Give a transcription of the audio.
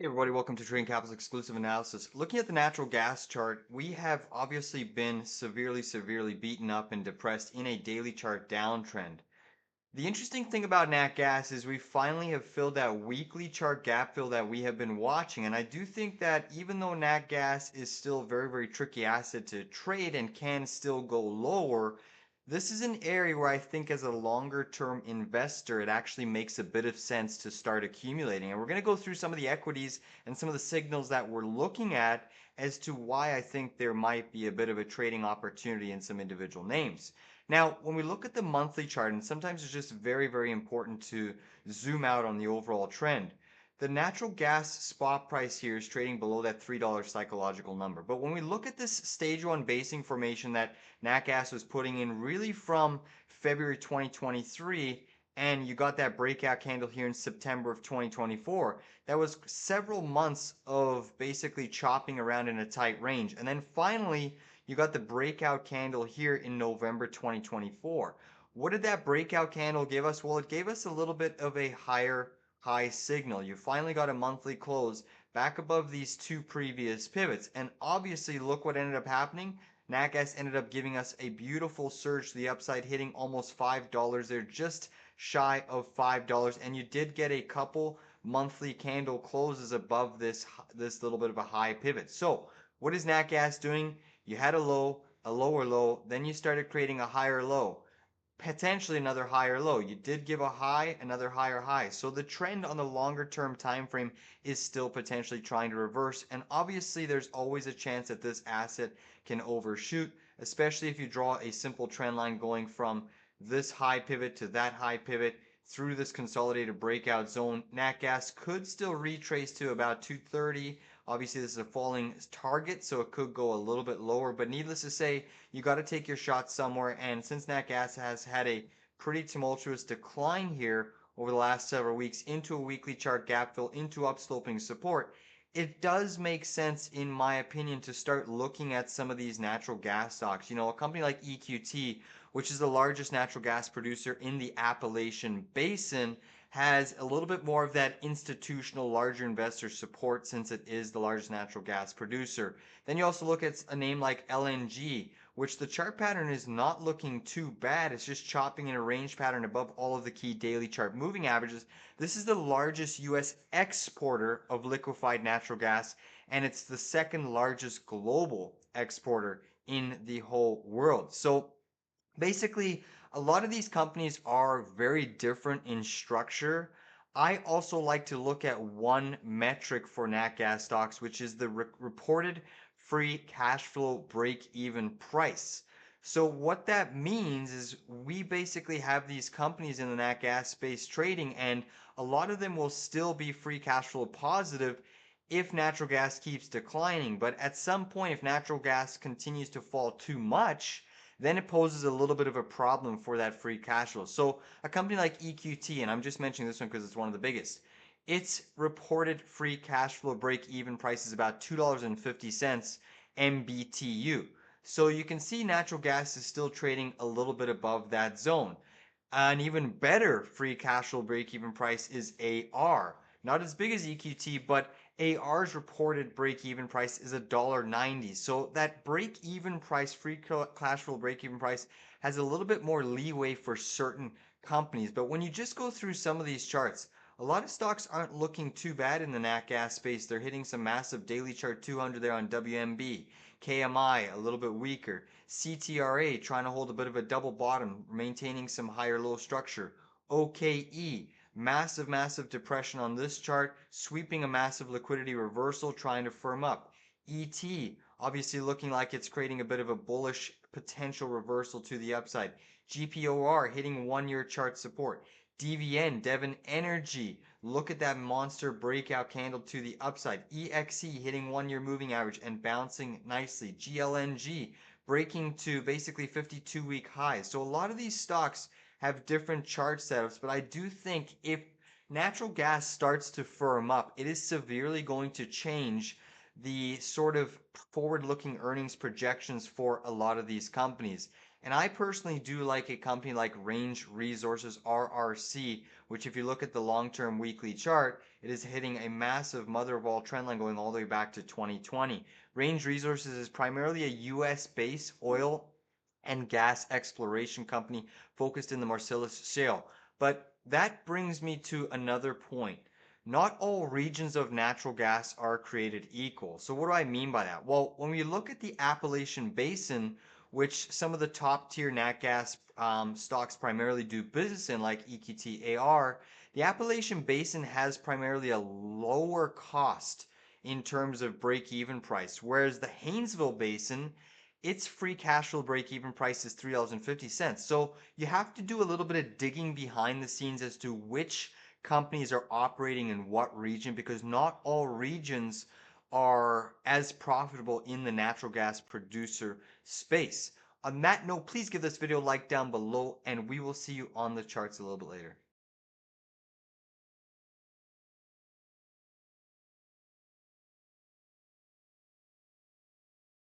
Hey everybody, welcome to Trading Capital's exclusive analysis. Looking at the natural gas chart, we have obviously been severely beaten up and depressed in a daily chart downtrend. The interesting thing about nat gas is we finally have filled that weekly chart gap fill that we have been watching, and I do think that even though nat gas is still a very tricky asset to trade and can still go lower, this is an area where I think as a longer term investor, it actually makes a bit of sense to start accumulating. And we're going to go through some of the equities and some of the signals that we're looking at as to why I think there might be a bit of a trading opportunity in some individual names. Now, when we look at the monthly chart, and sometimes it's just very important to zoom out on the overall trend, the natural gas spot price here is trading below that $3 psychological number. But when we look at this stage one basing formation that nat gas was putting in really from February 2023, and you got that breakout candle here in September of 2024, that was several months of basically chopping around in a tight range. And then finally, you got the breakout candle here in November 2024. What did that breakout candle give us? Well, it gave us a little bit of a higher high signal. You finally got a monthly close back above these two previous pivots. And obviously, look what ended up happening. NatGas ended up giving us a beautiful surge to the upside, hitting almost $5 there, just shy of $5. And you did get a couple monthly candle closes above this little bit of a high pivot. So what is NatGas doing? You had a low, a lower low, then you started creating a higher low, potentially another higher low. You did give a high, another higher high. So the trend on the longer term time frame is still potentially trying to reverse. And obviously there's always a chance that this asset can overshoot, especially if you draw a simple trend line going from this high pivot to that high pivot through this consolidated breakout zone. Nat gas could still retrace to about 230. Obviously, this is a falling target, so it could go a little bit lower. But needless to say, you got to take your shots somewhere. And since nat gas has had a pretty tumultuous decline here over the last several weeks into a weekly chart gap fill, into upsloping support, it does make sense, in my opinion, to start looking at some of these natural gas stocks. You know, a company like EQT, which is the largest natural gas producer in the Appalachian Basin, has a little bit more of that institutional larger investor support since it is the largest natural gas producer. Then you also look at a name like LNG, which the chart pattern is not looking too bad. It's just chopping in a range pattern above all of the key daily chart moving averages. This is the largest US exporter of liquefied natural gas, and it's the second largest global exporter in the whole world. So basically, a lot of these companies are very different in structure. I also like to look at one metric for nat gas stocks, which is the reported free cash flow break even price. So what that means is we basically have these companies in the nat gas space trading, and a lot of them will still be free cash flow positive if natural gas keeps declining. But at some point, if natural gas continues to fall too much, then it poses a little bit of a problem for that free cash flow. So a company like EQT, and I'm just mentioning this one because it's one of the biggest, its reported free cash flow break even price is about $2.50 MBTU. So you can see natural gas is still trading a little bit above that zone. An even better free cash flow break even price is AR. Not as big as EQT, but AR's reported break even price is $1.90. So that break even price, free cash flow break even price, has a little bit more leeway for certain companies. But when you just go through some of these charts, a lot of stocks aren't looking too bad in the nat gas space. They're hitting some massive daily chart 200 there on WMB. KMI a little bit weaker. CTRA trying to hold a bit of a double bottom, maintaining some higher low structure. OKE, massive depression on this chart, sweeping a massive liquidity reversal, trying to firm up. ET, obviously looking like it's creating a bit of a bullish potential reversal to the upside. GPOR hitting 1 year chart support. DVN, Devon Energy, look at that monster breakout candle to the upside. EXE hitting 1 year moving average and bouncing nicely. GLNG breaking to basically 52-week highs. So a lot of these stocks have different chart setups, but I do think if natural gas starts to firm up, it is severely going to change the sort of forward looking earnings projections for a lot of these companies. And I personally do like a company like Range Resources RRC, which if you look at the long-term weekly chart, it is hitting a massive mother of all trend line going all the way back to 2020. Range Resources is primarily a US-based oil and gas exploration company focused in the Marcellus Shale. But that brings me to another point. Not all regions of natural gas are created equal. So what do I mean by that? Well, when we look at the Appalachian Basin, which some of the top tier nat gas stocks primarily do business in, like EQT AR, the Appalachian Basin has primarily a lower cost in terms of break even price, whereas the Haynesville Basin, its free cash flow break even price is $3.50. So you have to do a little bit of digging behind the scenes as to which companies are operating in what region, because not all regions are as profitable in the natural gas producer space. On that note, please give this video a like down below, and we will see you on the charts a little bit later.